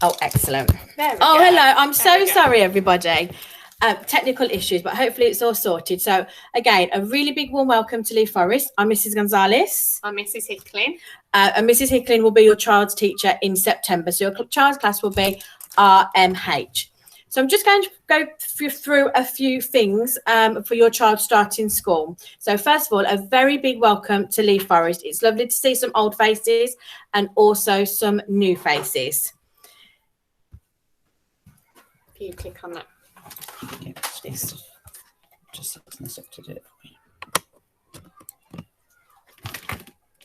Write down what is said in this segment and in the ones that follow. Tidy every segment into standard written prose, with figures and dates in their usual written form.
Oh, excellent. There we Oh, go. hello. I'm so sorry, everybody. Technical issues, but hopefully it's all sorted. So again, a really big warm welcome to Lee Forest. I'm Mrs. Gonzalez. I'm Mrs. Hicklin. And Mrs. Hicklin will be your child's teacher in September. So your child's class will be RMH. So I'm just going to go through a few things for your child starting school. So first of all, a very big welcome to Lee Forest. It's lovely to see some old faces and also some new faces. If you click on that. Yeah, this. Just setting this up to do it for you.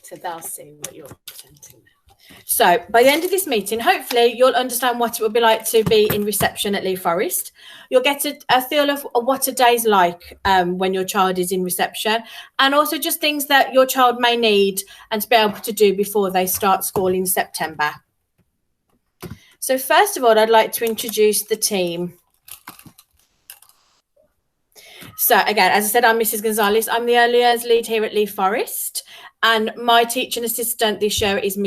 So they'll see what you're presenting now. So by the end of this meeting, hopefully you'll understand what it would be like to be in reception at Lee Forest. You'll get a feel of what a day's like when your child is in reception, and also just things that your child may need and to be able to do before they start school in September. So first of all, I'd like to introduce the team. So again, as I said, I'm Mrs. Gonzalez. I'm the early years lead here at Lee Forest, and my teaching assistant this year is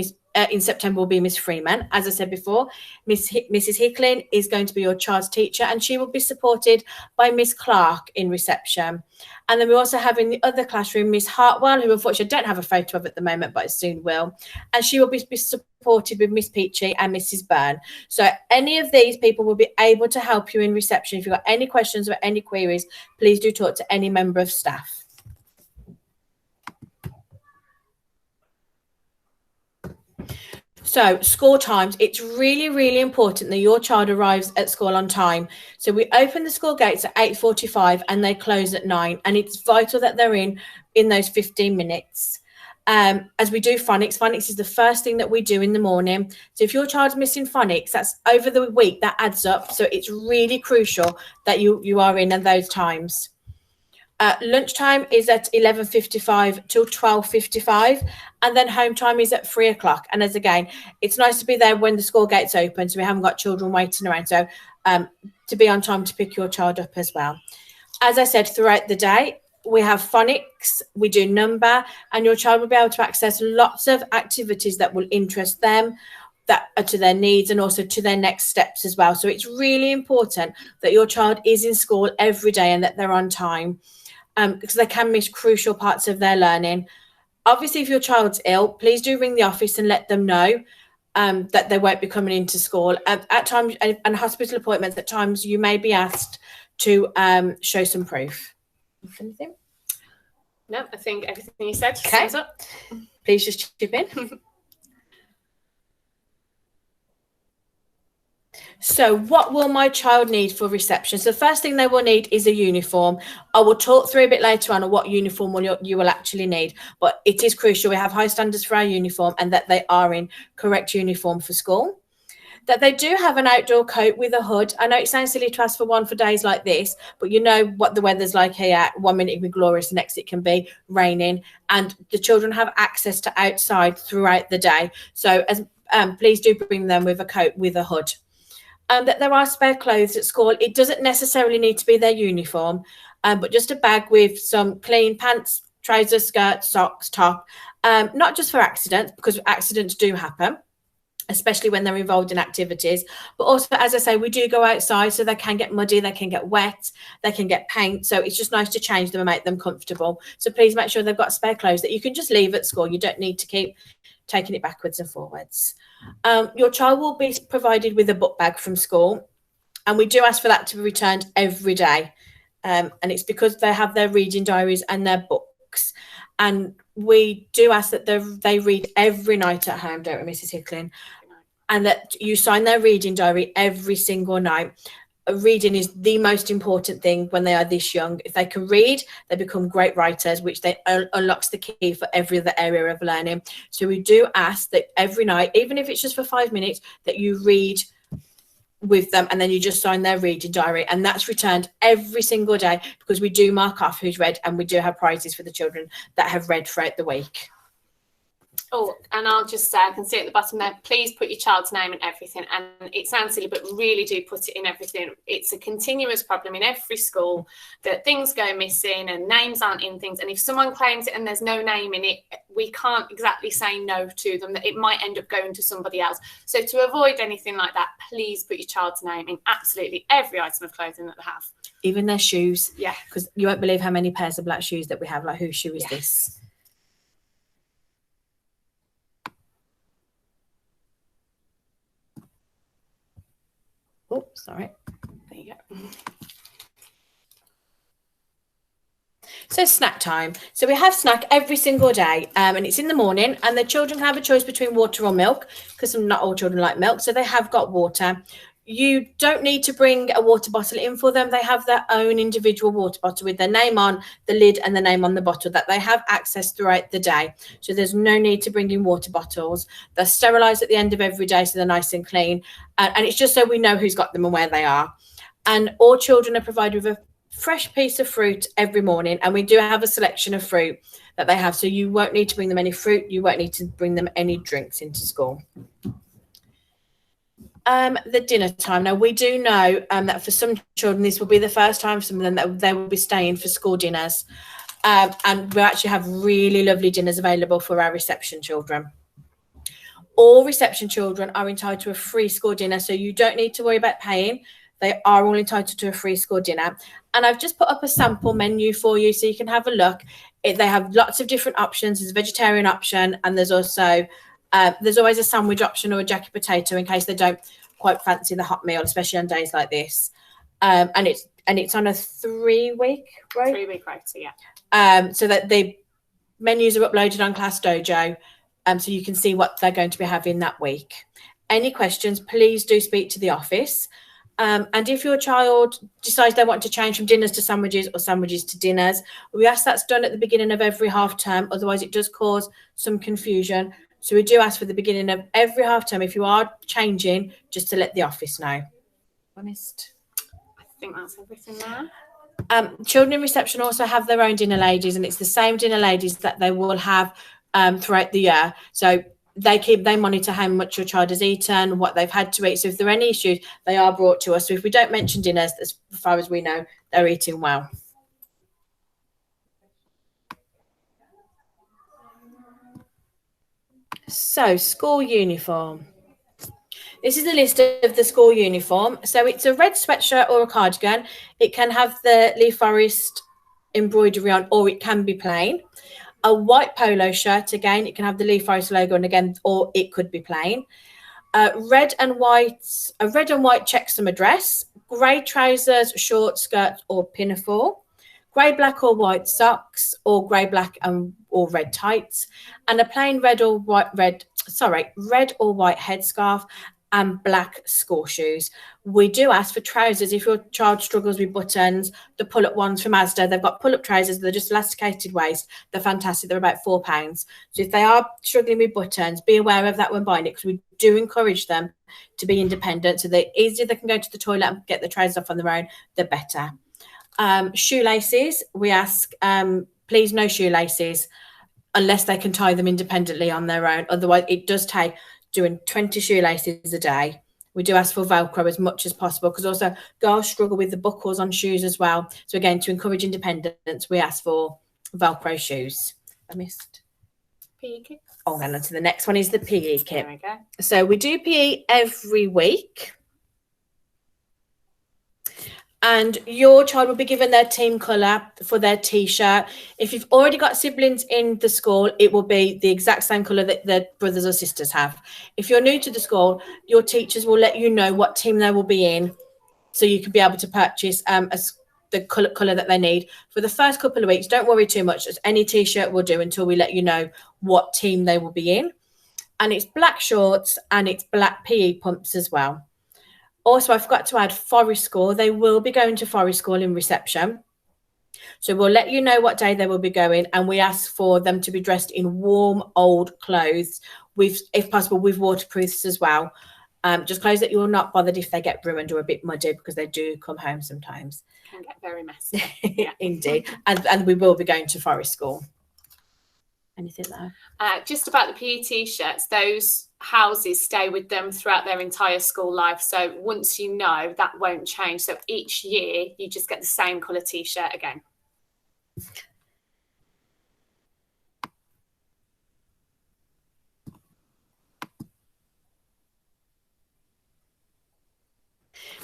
in September will be Miss Freeman. As I said before, Mrs. Hicklin is going to be your child's teacher, and she will be supported by Miss Clark in reception. And then we also have in the other classroom Miss Hartwell, who unfortunately I don't have a photo of at the moment, but I soon will. And she will be supported with Miss Peachy and Mrs. Byrne. So any of these people will be able to help you in reception. If you've got any questions or any queries, please do talk to any member of staff. So school times, it's really, really important that your child arrives at school on time. So we open the school gates at 8:45 and they close at 9. And it's vital that they're in those 15 minutes. As we do phonics, phonics is the first thing that we do in the morning. So if your child's missing phonics, that's over the week, that adds up. So it's really crucial that you are in at those times. Lunchtime is at 11:55 till 12:55, and then home time is at 3 o'clock. And as again, it's nice to be there when the school gates open, so we haven't got children waiting around. So to be on time to pick your child up as well. As I said, throughout the day, we have phonics, we do number, and your child will be able to access lots of activities that will interest them, that are to their needs and also to their next steps as well. So it's really important that your child is in school every day and that they're on time. Because they can miss crucial parts of their learning. Obviously, if your child's ill, please do ring the office and let them know that they won't be coming into school. At times, and hospital appointments, at times you may be asked to show some proof. Anything? No, I think everything you said sums up. Please just chip in. So what will my child need for reception? So the first thing they will need is a uniform. I will talk through a bit later on what uniform you will actually need, but it is crucial we have high standards for our uniform and that they are in correct uniform for school. That they do have an outdoor coat with a hood. I know it sounds silly to ask for one for days like this, but you know what the weather's like here. 1 minute it can be glorious, the next it can be raining, and the children have access to outside throughout the day. So please do bring them with a coat with a hood. That there are spare clothes at school. It doesn't necessarily need to be their uniform, but just a bag with some clean pants, trousers, skirts, socks, top, not just for accidents, because accidents do happen, especially when they're involved in activities. But also, as I say, we do go outside, so they can get muddy, they can get wet, they can get paint. So it's just nice to change them and make them comfortable. So please make sure they've got spare clothes that you can just leave at school. You don't need to keep taking it backwards and forwards. Your child will be provided with a book bag from school, and we do ask for that to be returned every day. And it's because they have their reading diaries and their books. And we do ask that they read every night at home, don't we, Mrs. Hicklin? And that you sign their reading diary every single night. Reading is the most important thing when they are this young. If they can read, they become great writers, which then unlocks the key for every other area of learning. So we do ask that every night, even if it's just for 5 minutes, that you read with them, and then you just sign their reading diary, and that's returned every single day, because we do mark off who's read, and we do have prizes for the children that have read throughout the week. Oh, and I'll just say, I can see at the bottom there, please put your child's name in everything. And it sounds silly, but really do put it in everything. It's a continuous problem in every school that things go missing and names aren't in things. And if someone claims it and there's no name in it, we can't exactly say no to them, that it might end up going to somebody else. So to avoid anything like that, please put your child's name in absolutely every item of clothing that they have. Even their shoes. Yeah. Because you won't believe how many pairs of black shoes that we have. Like, whose shoe is this? Oh, sorry. There you go. So snack time. So we have snack every single day, and it's in the morning, and the children can have a choice between water or milk, because not all children like milk, so they have got water. You don't need to bring a water bottle in for them. They have their own individual water bottle with their name on the lid and the name on the bottle that they have access throughout the day. So there's no need to bring in water bottles. They're sterilised at the end of every day, so they're nice and clean. And it's just so we know who's got them and where they are. And all children are provided with a fresh piece of fruit every morning, and we do have a selection of fruit that they have. So you won't need to bring them any fruit. You won't need to bring them any drinks into school. The dinner time. Now, we do know that for some children, this will be the first time for some of them that they will be staying for school dinners. And we actually have really lovely dinners available for our reception children. All reception children are entitled to a free school dinner, so you don't need to worry about paying. They are all entitled to a free school dinner. And I've just put up a sample menu for you so you can have a look. They have lots of different options. There's a vegetarian option, and there's also there's always a sandwich option or a jacket potato in case they don't quite fancy the hot meal, especially on days like this. And it's on a 3-week, right? 3-week rota, yeah. So that the menus are uploaded on Class Dojo, so you can see what they're going to be having that week. Any questions, please do speak to the office. And if your child decides they want to change from dinners to sandwiches or sandwiches to dinners, we ask that's done at the beginning of every half term. Otherwise, it does cause some confusion. So we do ask for the beginning of every half term, if you are changing, just to let the office know. Honest. I think that's everything there. Children in reception also have their own dinner ladies, and it's the same dinner ladies that they will have throughout the year. So they monitor how much your child has eaten, what they've had to eat. So if there are any issues, they are brought to us. So if we don't mention dinners, as far as we know, they're eating well. So school uniform. This is a list of the school uniform. So it's a red sweatshirt or a cardigan. It can have the Lee Forest embroidery on, or it can be plain. A white polo shirt, again, it can have the Lee Forest logo on again, or it could be plain. A red and white checksum dress, grey trousers, short skirts or pinafore, grey, black or white socks, or grey, black or red tights, and a plain red or white headscarf and black school shoes. We do ask for trousers if your child struggles with buttons. The pull-up ones from Asda, they've got pull-up trousers. They're just elasticated waist. They're fantastic. They're about £4. So if they are struggling with buttons, be aware of that when buying it, because we do encourage them to be independent. So the easier they can go to the toilet and get the trousers off on their own, the better. Shoelaces, we ask, please no shoelaces unless they can tie them independently on their own. Otherwise, it does take doing 20 shoelaces a day. We do ask for Velcro as much as possible, because also girls struggle with the buckles on shoes as well. So again, to encourage independence, we ask for Velcro shoes. I missed PE kit. Oh, and on to the next one is the PE kit. There we go. So we do PE every week. And your child will be given their team colour for their T-shirt. If you've already got siblings in the school, it will be the exact same colour that their brothers or sisters have. If you're new to the school, your teachers will let you know what team they will be in, so you can be able to purchase the colour that they need. For the first couple of weeks, don't worry too much, as any T-shirt will do until we let you know what team they will be in. And it's black shorts and it's black PE pumps as well. Also, I forgot to add Forest School. They will be going to Forest School in reception. So we'll let you know what day they will be going, and we ask for them to be dressed in warm, old clothes, with, if possible, with waterproofs as well. Just clothes that you're not bothered if they get ruined or a bit muddy, because they do come home sometimes. Can get very messy. Yeah. Indeed. And we will be going to Forest School. Anything there? Just about the PE t-shirts, those houses stay with them throughout their entire school life. So once you know, that won't change. So each year you just get the same colour t-shirt again.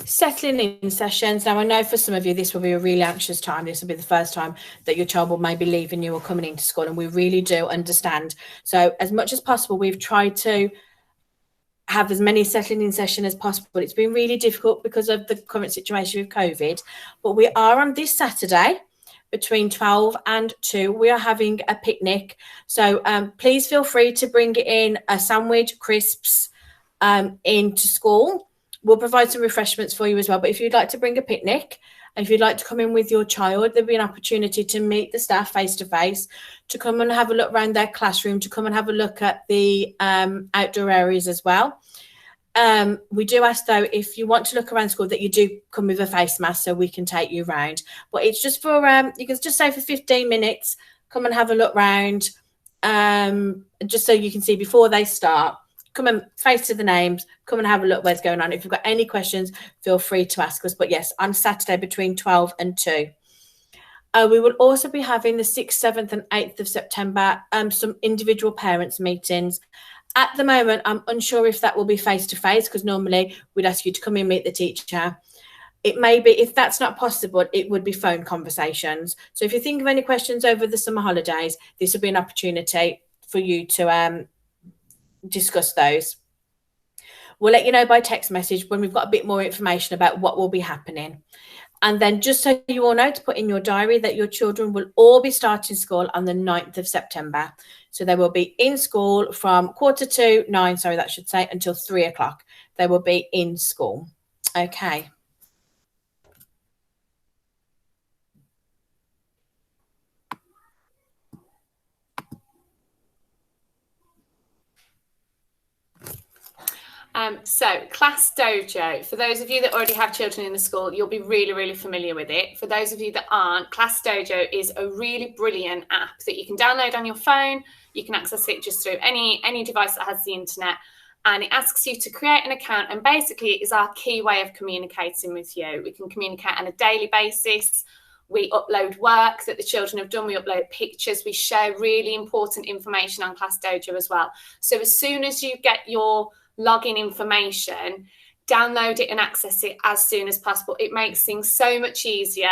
Settling in sessions. Now, I know for some of you, this will be a really anxious time. This will be the first time that your child will maybe leaving you or coming into school, and we really do understand. So as much as possible, we've tried to have as many settling in sessions as possible. It's been really difficult because of the current situation with COVID, but we are on this Saturday between 12 and 2. We are having a picnic. So please feel free to bring in a sandwich, crisps into school. We'll provide some refreshments for you as well. But if you'd like to bring a picnic, and if you'd like to come in with your child, there'll be an opportunity to meet the staff face to face, to come and have a look around their classroom, to come and have a look at the outdoor areas as well. We do ask, though, if you want to look around school, that you do come with a face mask so we can take you around. But it's just for, you can just say for 15 minutes, come and have a look round, just so you can see before they start. Come and face to the names, come and have a look what's going on. If you've got any questions, feel free to ask us. But yes, on Saturday between 12 and 2. We will also be having the 6th, 7th and 8th of September, some individual parents meetings. At the moment, I'm unsure if that will be face-to-face, because normally we'd ask you to come in and meet the teacher. It may be, if that's not possible, it would be phone conversations. So if you think of any questions over the summer holidays, this will be an opportunity for you to discuss those. We'll let you know by text message when we've got a bit more information about what will be happening. And then just so you all know, to put in your diary that your children will all be starting school on the 9th of September. So they will be in school from 9:45, sorry, that should say, until 3 o'clock. They will be in school. Okay. So Class Dojo, for those of you that already have children in the school, you'll be really, really familiar with it. For those of you that aren't, Class Dojo is a really brilliant app that you can download on your phone. You can access it just through any device that has the internet. And it asks you to create an account, and basically it is our key way of communicating with you. We can communicate on a daily basis. We upload work that the children have done. We upload pictures. We share really important information on Class Dojo as well. So as soon as you get your login information, download it and access it as soon as possible. It makes things so much easier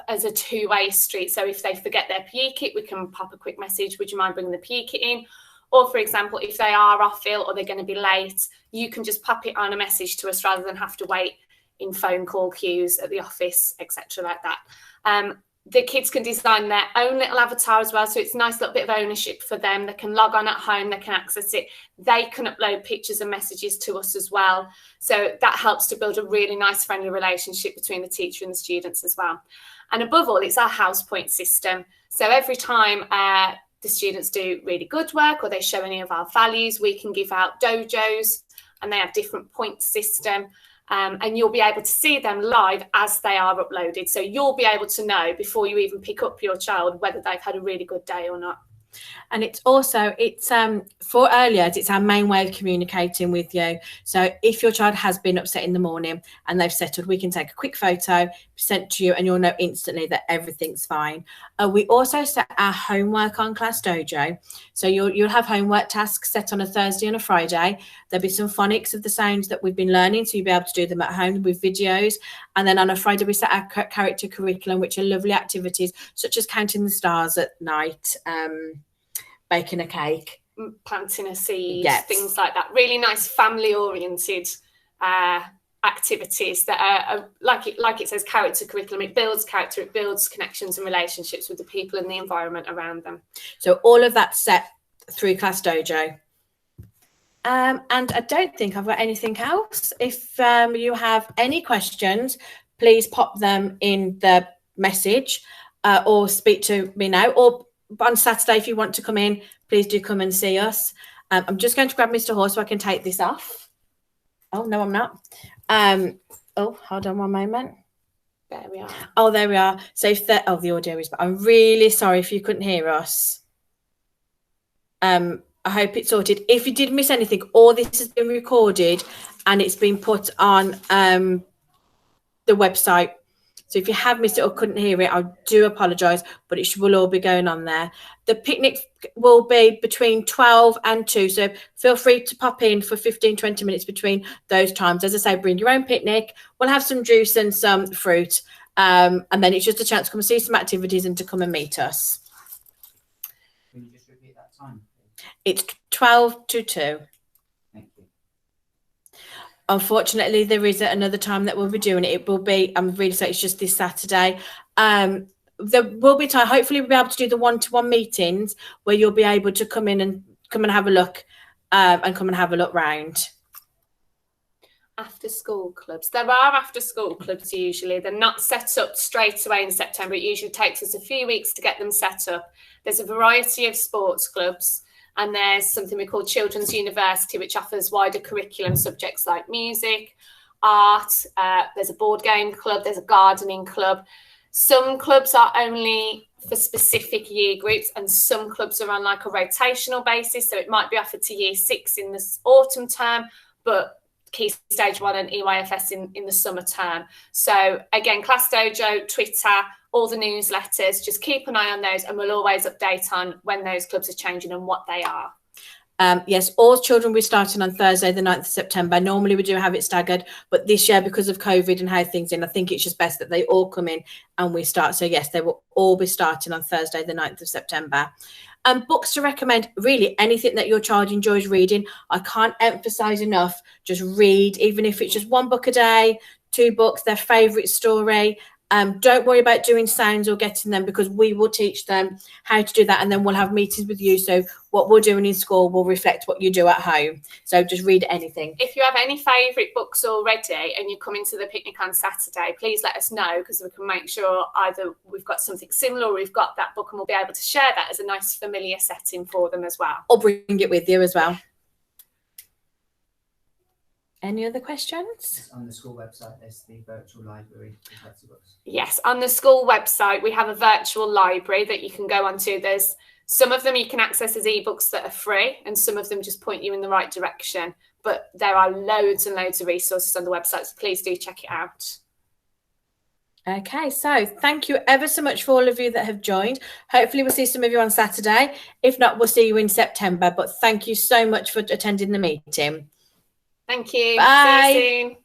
as a two-way street. So if they forget their PE kit, we can pop a quick message, would you mind bringing the PE kit in? Or for example, if they are off ill or they're going to be late, you can just pop it on a message to us rather than have to wait in phone call queues at the office, etc. like that. The kids can design their own little avatar as well. So it's a nice little bit of ownership for them. They can log on at home, they can access it. They can upload pictures and messages to us as well. So that helps to build a really nice, friendly relationship between the teacher and the students as well. And above all, it's our house point system. So every time the students do really good work or they show any of our values, we can give out dojos, and they have different point system. And you'll be able to see them live as they are uploaded. So you'll be able to know before you even pick up your child whether they've had a really good day or not. And it's also, for earliers, it's our main way of communicating with you. So if your child has been upset in the morning and they've settled, we can take a quick photo, sent to you, and you'll know instantly that everything's fine. We also set our homework on Class Dojo. So you'll have homework tasks set on a Thursday and a Friday. There'll be some phonics of the sounds that we've been learning, so you'll be able to do them at home with videos. And then on a Friday, we set our character curriculum, which are lovely activities such as counting the stars at night, baking a cake, planting a seed, yes, things like that. Really nice family-oriented activities that are like it says, character curriculum. It builds character, it builds connections and relationships with the people and the environment around them. So all of that's set through Class Dojo. And I don't think I've got anything else. If you have any questions, please pop them in the message or speak to me now. Or on Saturday, if you want to come in, please do come and see us. I'm just going to grab Mr. Horse so I can take this off. Oh, no, I'm not. Oh, hold on one moment. There we are. Oh, there we are. So if the audio is, but I'm really sorry if you couldn't hear us. I hope it's sorted. If you did miss anything, all this has been recorded and it's been put on the website. So if you have missed it or couldn't hear it, I do apologise, but it will all be going on there. The picnic will be between 12 and 2, so feel free to pop in for 15-20 minutes between those times. As I say, bring your own picnic. We'll have some juice and some fruit, and then it's just a chance to come and see some activities and to come and meet us. Can you just repeat that time, please? It's 12 to 2. Thank you. Unfortunately, there is another time that we'll be doing it. It will be, I'm really sorry, it's just this Saturday. There will be time, hopefully we'll be able to do the one-to-one meetings where you'll be able to come in and have a look and come and have a look round. After school clubs. There are after school clubs usually. They're not set up straight away in September. It usually takes us a few weeks to get them set up. There's a variety of sports clubs. And there's something we call Children's University, which offers wider curriculum subjects like music, art. There's a board game club. There's a gardening club. Some clubs are only for specific year groups, and some clubs are on like a rotational basis. So it might be offered to year 6 in this autumn term, but Key Stage 1 and EYFS in the summer term. So again, Class Dojo, Twitter, all the newsletters, just keep an eye on those and we'll always update on when those clubs are changing and what they are. Yes, all children will be starting on Thursday, the 9th of September. Normally we do have it staggered, but this year, because of COVID and how things in, I think it's just best that they all come in and we start. So yes, they will all be starting on Thursday, the 9th of September. Books to recommend, really anything that your child enjoys reading. I can't emphasize enough, just read, even if it's just 1 book a day, 2 books, their favorite story. Don't worry about doing sounds or getting them, because we will teach them how to do that, and then we'll have meetings with you. So what we're doing in school will reflect what you do at home. So just read anything. If you have any favourite books already and you're coming to the picnic on Saturday, please let us know, because we can make sure either we've got something similar or we've got that book and we'll be able to share that as a nice familiar setting for them as well. Or bring it with you as well. Any other questions? On the school website, there's the virtual library for textbooks. Yes, on the school website, we have a virtual library that you can go onto. There's some of them you can access as ebooks that are free, and some of them just point you in the right direction. But there are loads and loads of resources on the website, so please do check it out. Okay, so thank you ever so much for all of you that have joined. Hopefully we'll see some of you on Saturday. If not, we'll see you in September. But thank you so much for attending the meeting. Thank you. Bye. See you soon.